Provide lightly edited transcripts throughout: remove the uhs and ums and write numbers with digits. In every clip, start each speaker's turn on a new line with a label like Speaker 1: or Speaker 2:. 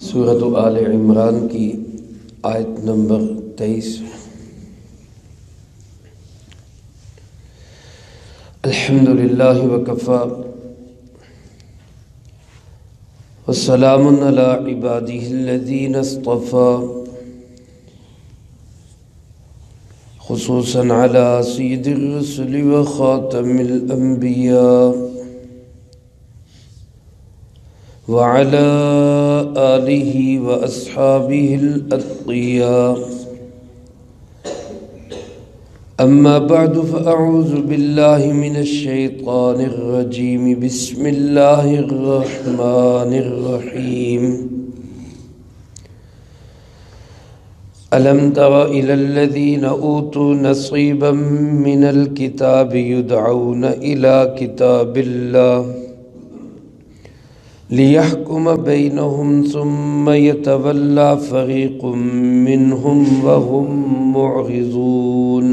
Speaker 1: سورۃ آل عمران کی آیت نمبر 23۔ الحمدللہ وکفی والسلام علی عبادہ الذین اصطفی، خصوصاً علی سید الرسل وخاتم الانبیاء وعلى آلہ واصحابہ الاتقیاء، اما بعد فاعوذ باللہ من الشیطان الرجیم، بسم اللہ الرحمن الرحیم۔ الم تر الی الذین اوتوا نصیبا من الکتاب یدعون الی کتاب اللہ لِيَحْكُمَ بَيْنَهُمْ ثُمَّ يَتَوَلَّى فَرِيقٌ مِّنْهُمْ وَهُمْ مُعْرِضُونَ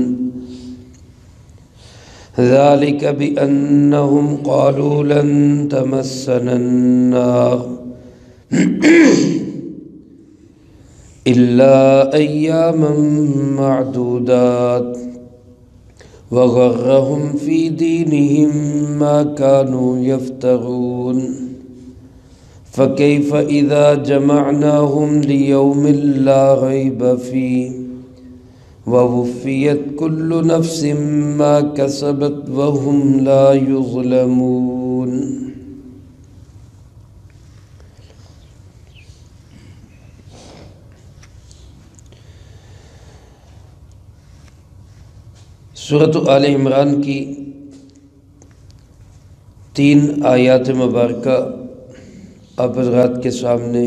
Speaker 1: ذَلِكَ بِأَنَّهُمْ قَالُوا لَن تَمَسَّنَا النَّارُ إِلَّا أَيَّامًا مَّعْدُودَاتٍ وَغَرَّهُمْ فِي دِينِهِمْ مَا كَانُوا يَفْتَرُونَ فَكَيْفَ إِذَا جَمَعْنَاهُمْ لِيَوْمٍ لَا رَيْبَ فِيهِ وَوُفِّيَتْ كُلُّ نَفْسٍ مَا كَسَبَتْ وَهُمْ لَا يُظْلَمُونَ۔ سورۃ آل عمران کی 3 آیات مبارکہ آپ حضرات کے سامنے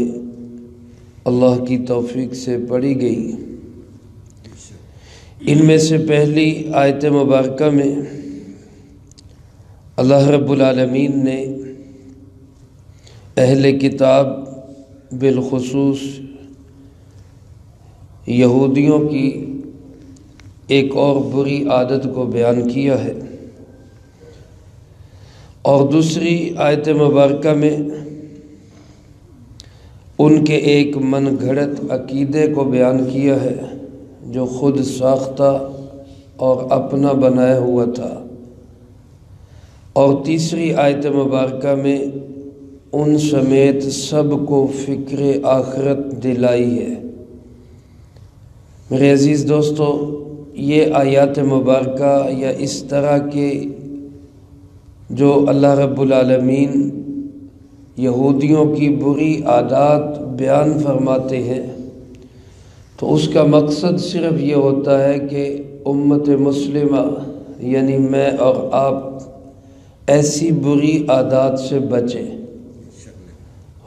Speaker 1: اللہ کی توفیق سے پڑھی گئی۔ ان میں سے پہلی آیت مبارکہ میں اللہ رب العالمین نے اہل کتاب بالخصوص یہودیوں کی ایک اور بری عادت کو بیان کیا ہے، اور دوسری آیت مبارکہ میں ان کے ایک من گھڑت عقیدے کو بیان کیا ہے جو خود ساختہ اور اپنا بنایا ہوا تھا، اور تیسری آیت مبارکہ میں ان سمیت سب کو فکر آخرت دلائی ہے۔ میرے عزیز دوستو، یہ آیات مبارکہ یا اس طرح کے جو اللہ رب العالمین یہودیوں کی بری عادات بیان فرماتے ہیں، تو اس کا مقصد صرف یہ ہوتا ہے کہ امت مسلمہ یعنی میں اور آپ ایسی بری عادات سے بچیں۔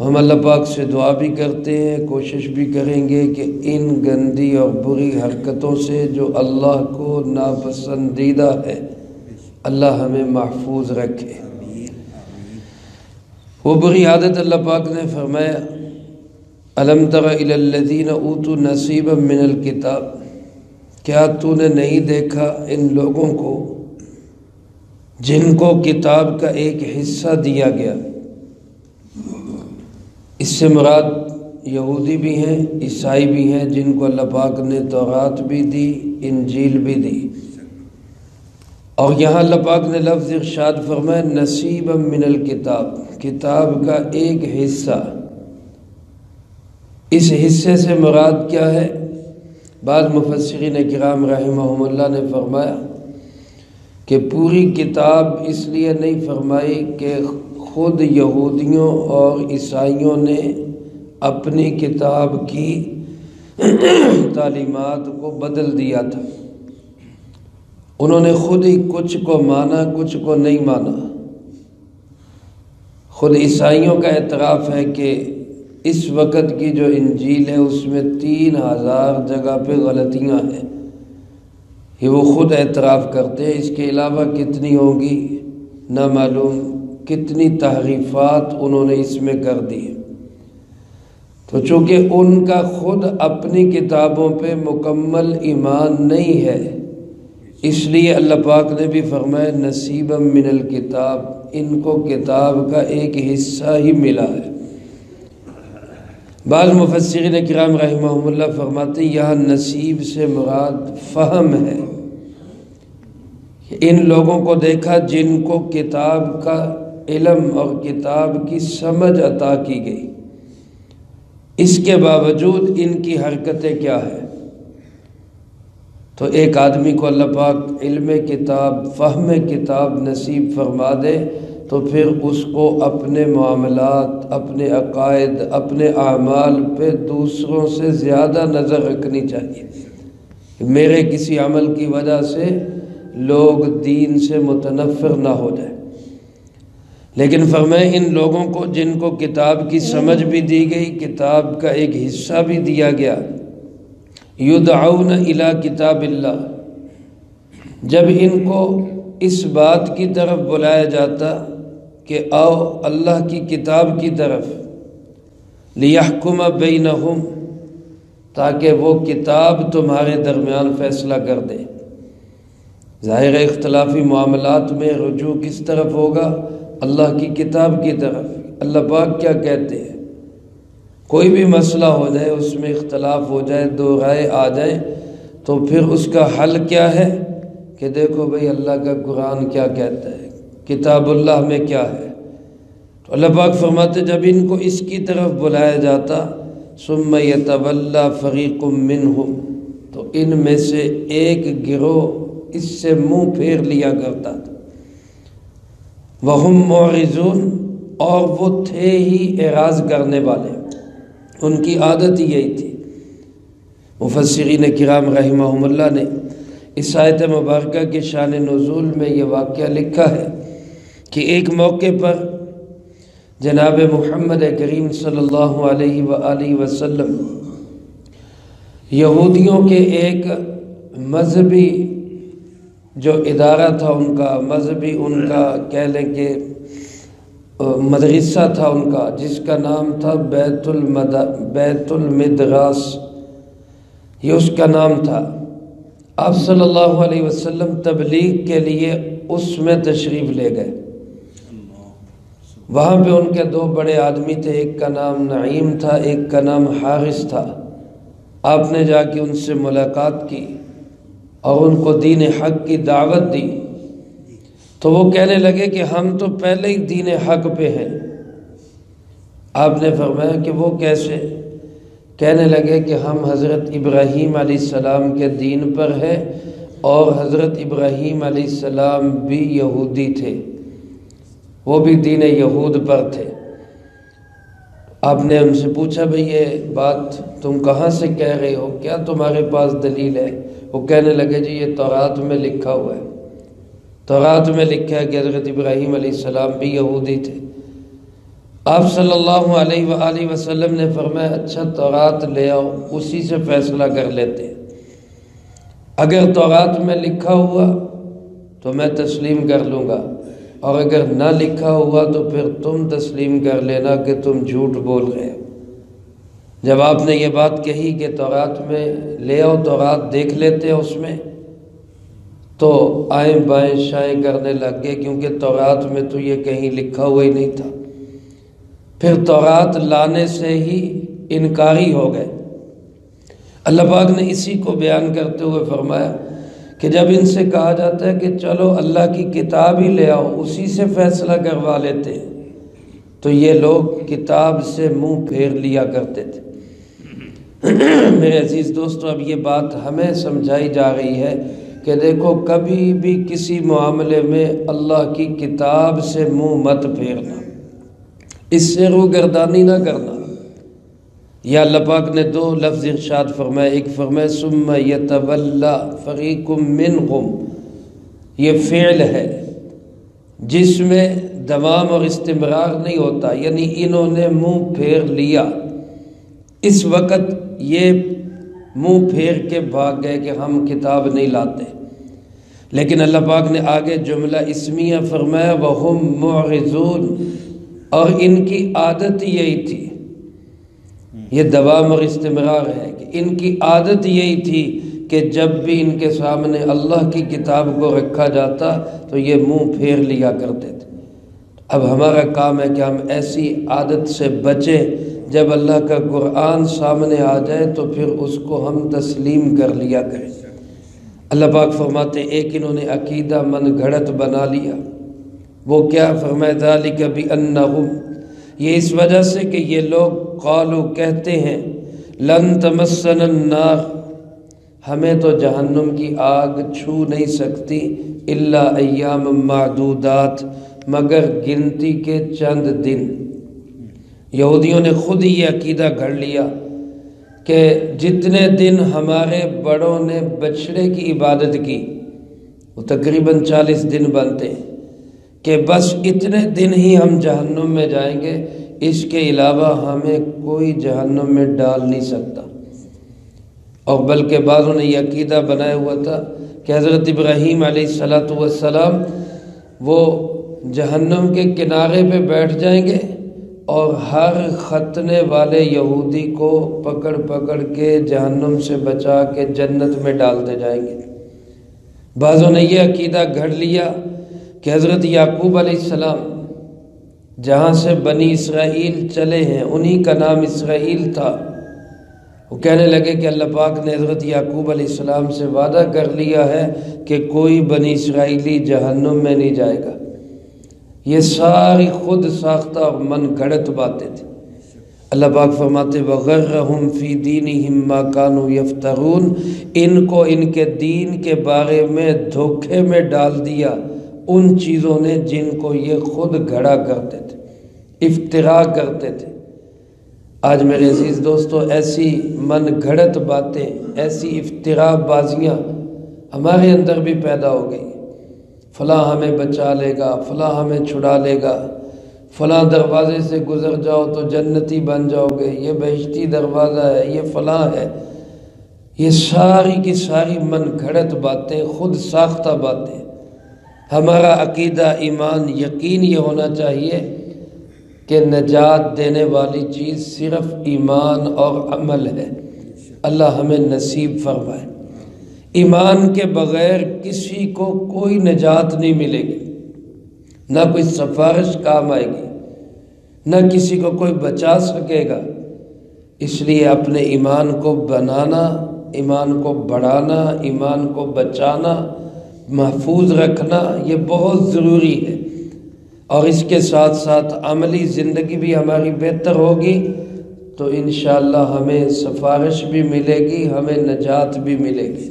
Speaker 1: ہم اللہ پاک سے دعا بھی کرتے ہیں، کوشش بھی کریں گے کہ ان گندی اور بری حرکتوں سے جو اللہ کو ناپسندیدہ ہے اللہ ہمیں محفوظ رکھے۔ وہ بری عادت اللہ پاک نے فرمایا، الم تر الی الذین اوتوا نصیبا من الکتاب، کیا تو نے نہیں دیکھا ان لوگوں کو جن کو کتاب کا ایک حصہ دیا گیا؟ اس سے مراد یہودی بھی ہیں، عیسائی بھی ہیں، جن کو اللہ پاک نے تورات بھی دی، انجیل بھی دی، اور یہاں اللہ پاک نے لفظ ارشاد فرمایا نصیبا من الکتاب، کتاب کا ایک حصہ۔ اس حصے سے مراد کیا ہے؟ بعض مفسرین کرام رحمہم اللہ نے فرمایا کہ پوری کتاب اس لیے نہیں فرمائی کہ خود یہودیوں اور عیسائیوں نے اپنی کتاب کی تعلیمات کو بدل دیا تھا، انہوں نے خود ہی کچھ کو مانا کچھ کو نہیں مانا۔ خود عیسائیوں کا اعتراف ہے کہ اس وقت کی جو انجیل ہے اس میں 3000 جگہ پہ غلطیاں ہیں، یہ وہ خود اعتراف کرتے ہیں، اس کے علاوہ کتنی ہوں گی نہ معلوم، کتنی تحریفات انہوں نے اس میں کر دی۔ تو چونکہ ان کا خود اپنی کتابوں پہ مکمل ایمان نہیں ہے، اس لیے اللہ پاک نے بھی فرمایا نصیبا من الکتاب، ان کو کتاب کا ایک حصہ ہی ملا ہے۔ بعض مفسرین کرام رحمہم اللہ فرماتے ہیں یہاں نصیب سے مراد فہم ہے۔ ان لوگوں کو دیکھا جن کو کتاب کا علم اور کتاب کی سمجھ عطا کی گئی، اس کے باوجود ان کی حرکتیں کیا ہے۔ تو ایک آدمی کو اللہ پاک علم کتاب، فہم کتاب نصیب فرما دے تو پھر اس کو اپنے معاملات، اپنے عقائد، اپنے اعمال پہ دوسروں سے زیادہ نظر رکھنی چاہیے کہ میرے کسی عمل کی وجہ سے لوگ دین سے متنفر نہ ہو جائیں۔ لیکن فرمائے ان لوگوں کو جن کو کتاب کی سمجھ بھی دی گئی، کتاب کا ایک حصہ بھی دیا گیا، یدعون الی کتاب اللہ، جب ان کو اس بات کی طرف بلایا جاتا کہ آؤ اللہ کی کتاب کی طرف، لیحکم بینہم، تاکہ وہ کتاب تمہارے درمیان فیصلہ کر دے۔ ظاہر اختلافی معاملات میں رجوع کس طرف ہوگا؟ اللہ کی کتاب کی طرف۔ اللہ پاک کیا کہتے ہیں؟ کوئی بھی مسئلہ ہو جائے، اس میں اختلاف ہو جائے، دو رائے آ جائیں، تو پھر اس کا حل کیا ہے کہ دیکھو بھئی اللہ کا قرآن کیا کہتا ہے، کتاب اللہ میں کیا ہے۔ تو اللہ پاک فرماتے جب ان کو اس کی طرف بلایا جاتا، ثم یتولی فریق منہم، تو ان میں سے ایک گروہ اس سے منہ پھیر لیا کرتا تھا، وہم معرضون، اور وہ تھے ہی اعراض کرنے والے، ان کی عادت یہی تھی۔ مفسرین کرام رحمہم اللہ نے اس آیت مبارکہ کے شان نزول میں یہ واقعہ لکھا ہے کہ ایک موقع پر جناب محمد کریم صلی اللہ علیہ وآلہ وسلم یہودیوں کے ایک مذہبی جو ادارہ تھا، ان کا مذہبی، ان کا کہہ لیں کہ مدرسہ تھا ان کا، جس کا نام تھا بیت المدراس، یہ اس کا نام تھا۔ آپ صلی اللہ علیہ وسلم تبلیغ کے لیے اس میں تشریف لے گئے۔ وہاں پہ ان کے دو بڑے آدمی تھے، ایک کا نام نعیم تھا، ایک کا نام حارث تھا۔ آپ نے جا کے ان سے ملاقات کی اور ان کو دین حق کی دعوت دی، تو وہ کہنے لگے کہ ہم تو پہلے ہی دین حق پہ ہیں۔ آپ نے فرمایا کہ وہ کیسے؟ کہنے لگے کہ ہم حضرت ابراہیم علیہ السلام کے دین پر ہیں، اور حضرت ابراہیم علیہ السلام بھی یہودی تھے، وہ بھی دین یہود پر تھے۔ آپ نے ہم سے پوچھا بھئی یہ بات تم کہاں سے کہہ رہے ہو، کیا تمہارے پاس دلیل ہے؟ وہ کہنے لگے جی یہ تورات میں لکھا ہوا ہے، تورات میں لکھا ہے کہ حضرت ابراہیم علیہ السلام بھی یہودی تھے۔ آپ صلی اللہ علیہ وآلہ وسلم نے فرمایا اچھا تورات لے آؤ، اسی سے فیصلہ کر لیتے ہیں، اگر تورات میں لکھا ہوا تو میں تسلیم کر لوں گا، اور اگر نہ لکھا ہوا تو پھر تم تسلیم کر لینا کہ تم جھوٹ بول رہے ہو۔ جب آپ نے یہ بات کہی کہ تورات میں لے آؤ، تورات دیکھ لیتے ہیں اس میں، تو آئیں بائیں شائیں کرنے لگ گئے، کیونکہ تورات میں تو یہ کہیں لکھا ہوا ہی نہیں تھا۔ پھر تورات لانے سے ہی انکاری ہو گئے۔ اللہ پاک نے اسی کو بیان کرتے ہوئے فرمایا کہ جب ان سے کہا جاتا ہے کہ چلو اللہ کی کتاب ہی لے آؤ، اسی سے فیصلہ کروا لیتے ہیں، تو یہ لوگ کتاب سے منہ پھیر لیا کرتے تھے۔ میرے عزیز دوستو، اب یہ بات ہمیں سمجھائی جا رہی ہے کہ دیکھو کبھی بھی کسی معاملے میں اللہ کی کتاب سے منہ مت پھیرنا، اس سے روگردانی نہ کرنا۔ یا اللہ پاک نے دو لفظ ارشاد فرمائے، ایک فرمائے ثم یتولی فریق منہم، یہ فعل ہے جس میں دوام اور استمرار نہیں ہوتا، یعنی انہوں نے منہ پھیر لیا، اس وقت یہ منہ پھیر کے بھاگ گئے کہ ہم کتاب نہیں لاتے۔ لیکن اللہ پاک نے آگے جملہ اسمیہ فرمایا وَهُمْ مُعْرِضُونَ، اور ان کی عادت یہی تھی، یہ دوام اور استمرار ہے کہ ان کی عادت یہی تھی کہ جب بھی ان کے سامنے اللہ کی کتاب کو رکھا جاتا تو یہ منہ پھیر لیا کرتے تھے۔ اب ہمارا کام ہے کہ ہم ایسی عادت سے بچیں جب اللہ کا قرآن سامنے آ جائے تو پھر اس کو ہم تسلیم کر لیا کریں۔ اللہ پاک فرماتے ایک انہوں نے عقیدہ من گھڑت بنا لیا، وہ کیا؟ فرمایا ذالک بانہم، یہ اس وجہ سے کہ یہ لوگ قالو کہتے ہیں لن تمسنا النار، ہمیں تو جہنم کی آگ چھو نہیں سکتی الا ایام معدودات، مگر گنتی کے چند دن۔ یہودیوں نے خود ہی یہ عقیدہ گھڑ لیا کہ جتنے دن ہمارے بڑوں نے بچڑے کی عبادت کی، وہ تقریباً 40 دن بنتے ہیں، کہ بس اتنے دن ہی ہم جہنم میں جائیں گے، اس کے علاوہ ہمیں کوئی جہنم میں ڈال نہیں سکتا۔ اور بلکہ بعضوں نے یہ عقیدہ بنایا ہوا تھا کہ حضرت ابراہیم علیہ السلام وہ جہنم کے کنارے پہ بیٹھ جائیں گے اور ہر ختنے والے یہودی کو پکڑ پکڑ کے جہنم سے بچا کے جنت میں ڈالتے جائیں گے۔ بعضوں نے یہ عقیدہ گھڑ لیا کہ حضرت یعقوب علیہ السلام جہاں سے بنی اسرائیل چلے ہیں انہی کا نام اسرائیل تھا، وہ کہنے لگے کہ اللہ پاک نے حضرت یعقوب علیہ السلام سے وعدہ کر لیا ہے کہ کوئی بنی اسرائیلی جہنم میں نہیں جائے گا۔ یہ ساری خود ساختہ اور من گھڑت باتیں تھیں۔ اللہ پاک فرماتے وَغَرَّهُمْ فِي دِينِهِمْ مَا كَانُوا يَفْتَرُونَ، ان کو ان کے دین کے بارے میں دھوکے میں ڈال دیا ان چیزوں نے جن کو یہ خود گھڑا کرتے تھے، افتراء کرتے تھے۔ آج میرے عزیز دوستو ایسی من گھڑت باتیں، ایسی افتراء بازیاں ہمارے اندر بھی پیدا ہو گئی۔ فلاں ہمیں بچا لے گا، فلاں ہمیں چھڑا لے گا، فلاں دروازے سے گزر جاؤ تو جنتی بن جاؤ گے، یہ بہشتی دروازہ ہے، یہ فلاں ہے۔ یہ ساری کی ساری من گھڑت باتیں، خود ساختہ باتیں۔ ہمارا عقیدہ، ایمان، یقین یہ ہونا چاہیے کہ نجات دینے والی چیز صرف ایمان اور عمل ہے۔ اللہ ہمیں نصیب فرمائے۔ ایمان کے بغیر کسی کو کوئی نجات نہیں ملے گی، نہ کوئی سفارش کام آئے گی، نہ کسی کو کوئی بچا سکے گا۔ اس لیے اپنے ایمان کو بنانا، ایمان کو بڑھانا، ایمان کو بچانا، محفوظ رکھنا یہ بہت ضروری ہے۔ اور اس کے ساتھ ساتھ عملی زندگی بھی ہماری بہتر ہوگی تو انشاءاللہ ہمیں سفارش بھی ملے گی، ہمیں نجات بھی ملے گی۔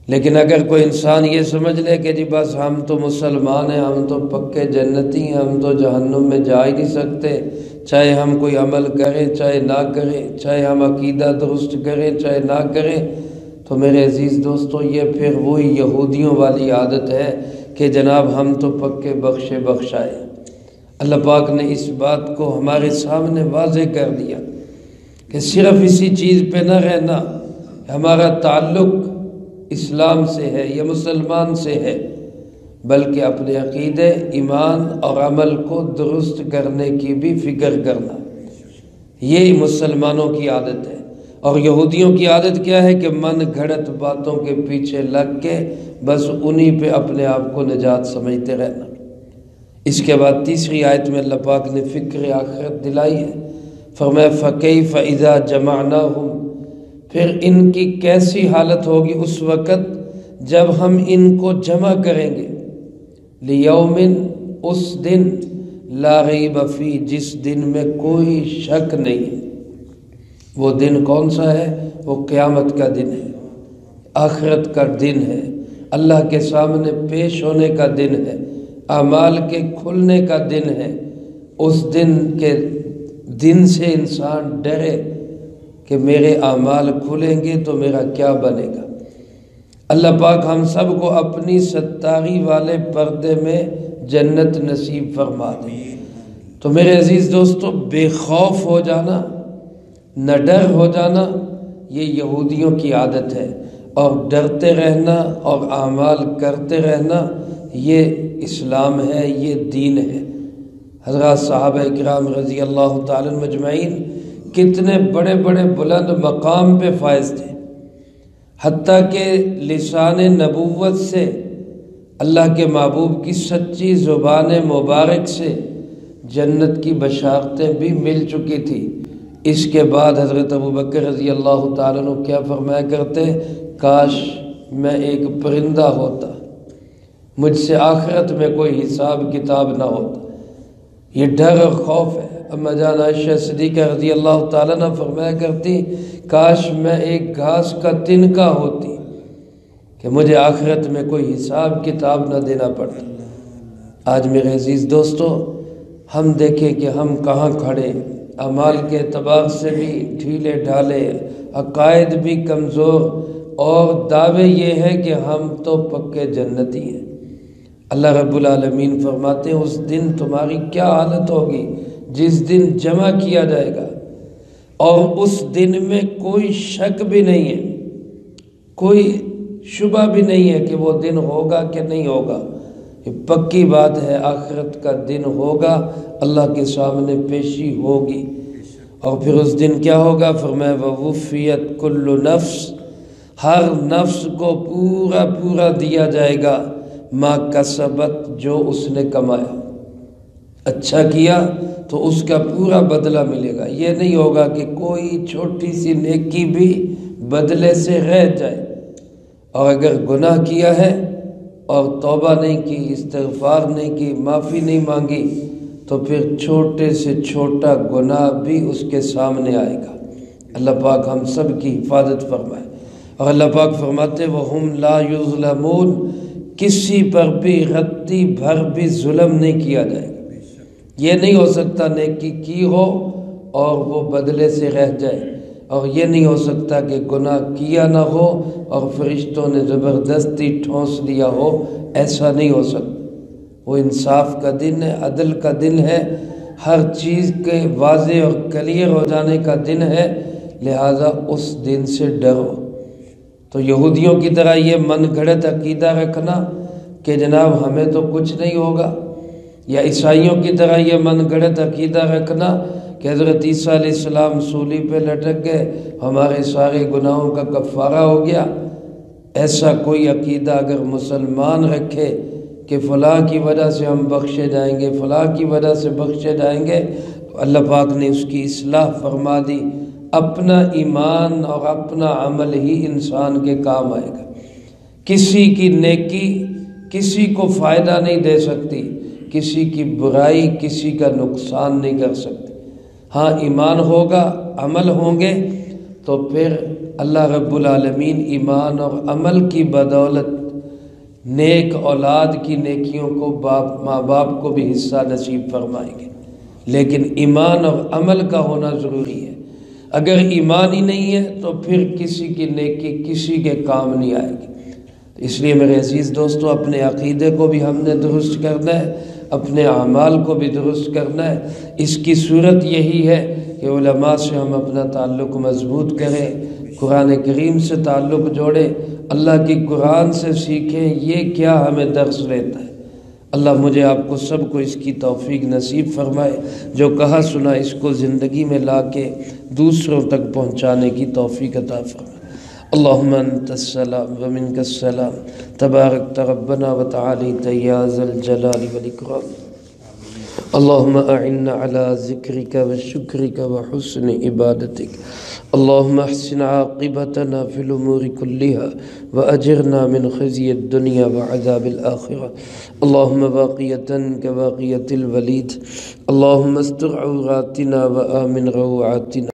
Speaker 1: لیکن اگر کوئی انسان یہ سمجھ لے کہ جی بس ہم تو مسلمان ہیں، ہم تو پکے جنتی ہیں، ہم تو جہنم میں جا ہی نہیں سکتے، چاہے ہم کوئی عمل کریں چاہے نہ کریں، چاہے ہم عقیدہ درست کریں چاہے نہ کریں، تو میرے عزیز دوستو یہ پھر وہی یہودیوں والی عادت ہے کہ جناب ہم تو پکے بخشے بخشائے۔ اللہ پاک نے اس بات کو ہمارے سامنے واضح کر دیا کہ صرف اسی چیز پہ نہ رہنا، ہمارا تعلق اسلام سے ہے یا مسلمان سے ہے، بلکہ اپنے عقیدے، ایمان اور عمل کو درست کرنے کی بھی فکر کرنا۔ یہی مسلمانوں کی عادت ہے۔ اور یہودیوں کی عادت کیا ہے کہ من گھڑت باتوں کے پیچھے لگ کے بس انہی پہ اپنے آپ کو نجات سمجھتے رہنا۔ اس کے بعد تیسری آیت میں اللہ پاک نے فکر آخرت دلائی ہے۔ فرمایا فَكَيْفَ إِذَا جَمَعْنَاهُمْ، پھر ان کی کیسی حالت ہوگی اس وقت جب ہم ان کو جمع کریں گے، لیومن، اس دن، لا ریب فی، جس دن میں کوئی شک نہیں ہے۔ وہ دن کون سا ہے؟ وہ قیامت کا دن ہے، آخرت کا دن ہے، اللہ کے سامنے پیش ہونے کا دن ہے، اعمال کے کھلنے کا دن ہے۔ اس دن کے دن سے انسان ڈرے کہ میرے اعمال کھلیں گے تو میرا کیا بنے گا۔ اللہ پاک ہم سب کو اپنی ستاری والے پردے میں جنت نصیب فرما دے۔ تو میرے عزیز دوستو بے خوف ہو جانا، نہ ڈر ہو جانا، یہ یہودیوں کی عادت ہے، اور ڈرتے رہنا اور اعمال کرتے رہنا یہ اسلام ہے، یہ دین ہے۔ حضرات صحابہ کرام رضی اللہ تعالی مجمعین کتنے بڑے بڑے بلند مقام پہ فائز تھے، حتیٰ کہ لسان نبوت سے، اللہ کے محبوب کی سچی زبان مبارک سے جنت کی بشارتیں بھی مل چکی تھی۔ اس کے بعد حضرت ابوبکر رضی اللہ تعالیٰ عنہ کیا فرمایا کرتے، کاش میں ایک پرندہ ہوتا، مجھ سے آخرت میں کوئی حساب کتاب نہ ہوتا۔ یہ ڈر اور خوف ہے۔ اما جان عائشہ صدیقہ رضی اللہ تعالیٰ عنہ فرمایا کرتی، کاش میں ایک گھاس کا تنکا ہوتی کہ مجھے آخرت میں کوئی حساب کتاب نہ دینا پڑتا۔ آج میرے عزیز دوستو، ہم دیکھیں کہ ہم کہاں کھڑے، اعمال کے اعتبار سے بھی ڈھیلے ڈھالے، عقائد بھی کمزور، اور دعوے یہ ہے کہ ہم تو پکے جنتی ہیں۔ اللہ رب العالمین فرماتے ہیں اس دن تمہاری کیا حالت ہوگی جس دن جمع کیا جائے گا، اور اس دن میں کوئی شک بھی نہیں ہے، کوئی شبہ بھی نہیں ہے کہ وہ دن ہوگا کہ نہیں ہوگا۔ یہ پکی بات ہے، آخرت کا دن ہوگا، اللہ کے سامنے پیشی ہوگی۔ اور پھر اس دن کیا ہوگا؟ فرمایا وَوُفِّيَتْ كُلُّ نَفْسٍ، ہر نفس کو پورا پورا دیا جائے گا ما کسبت، جو اس نے کمایا۔ اچھا کیا تو اس کا پورا بدلہ ملے گا۔ یہ نہیں ہوگا کہ کوئی چھوٹی سی نیکی بھی بدلے سے رہ جائے، اور اگر گناہ کیا ہے اور توبہ نہیں کی، استغفار نہیں کی، معافی نہیں مانگی، تو پھر چھوٹے سے چھوٹا گناہ بھی اس کے سامنے آئے گا۔ اللہ پاک ہم سب کی حفاظت فرمائے۔ اور اللہ پاک فرماتے وَهُمْ لَا يُظْلَمُونَ، کسی پر بھی رتی بھر بھی ظلم نہیں کیا جائے گا۔ یہ نہیں ہو سکتا نیکی کی ہو اور وہ بدلے سے رہ جائے، اور یہ نہیں ہو سکتا کہ گناہ کیا نہ ہو اور فرشتوں نے زبردستی ٹھونس دیا ہو، ایسا نہیں ہو سکتا۔ وہ انصاف کا دن ہے، عدل کا دن ہے، ہر چیز کے واضح اور کلیئر ہو جانے کا دن ہے، لہٰذا اس دن سے ڈرو۔ تو یہودیوں کی طرح یہ من گھڑت عقیدہ رکھنا کہ جناب ہمیں تو کچھ نہیں ہوگا، یا عیسائیوں کی طرح یہ من گھڑت عقیدہ رکھنا کہ حضرت عیسیٰ علیہ السلام سولی پہ لٹک گئے، ہمارے سارے گناہوں کا کفارہ ہو گیا، ایسا کوئی عقیدہ اگر مسلمان رکھے کہ فلاں کی وجہ سے ہم بخشے جائیں گے، فلاں کی وجہ سے بخشے جائیں گے، تو اللہ پاک نے اس کی اصلاح فرما دی۔ اپنا ایمان اور اپنا عمل ہی انسان کے کام آئے گا۔ کسی کی نیکی کسی کو فائدہ نہیں دے سکتی، کسی کی برائی کسی کا نقصان نہیں کر سکتی۔ ہاں ایمان ہوگا، عمل ہوں گے، تو پھر اللہ رب العالمین ایمان اور عمل کی بدولت نیک اولاد کی نیکیوں کو ماں باپ کو بھی حصہ نصیب فرمائیں گے۔ لیکن ایمان اور عمل کا ہونا ضروری ہے۔ اگر ایمان ہی نہیں ہے تو پھر کسی کی نیکی کسی کے کام نہیں آئے گی۔ اس لیے میرے عزیز دوستو، اپنے عقیدے کو بھی ہم نے درست کرنا ہے، اپنے اعمال کو بھی درست کرنا ہے۔ اس کی صورت یہی ہے کہ علماء سے ہم اپنا تعلق مضبوط کریں، قرآن کریم سے تعلق جوڑیں، اللہ کی قرآن سے سیکھیں یہ کیا ہمیں درس لیتا ہے۔ اللہ مجھے آپ کو سب کو اس کی توفیق نصیب فرمائے، جو کہا سنا اس کو زندگی میں لا کے دوسروں تک پہنچانے کی توفیق عطا فرمائے۔ اللہم انت السلام ومنک السلام، تبارک ربنا وتعالیت یا ذا الجلال والاکرام۔ اللہم اعنا علی ذکرک وشکرک وحسن عبادتک۔ اللہم احسن عاقبتنا فی الامور كلها واجرنا من خزي الدنيا وعذاب الآخرة۔ اللہم باقیتا كباقیة الولید، اللہم استر عوراتنا وآمن روعاتنا۔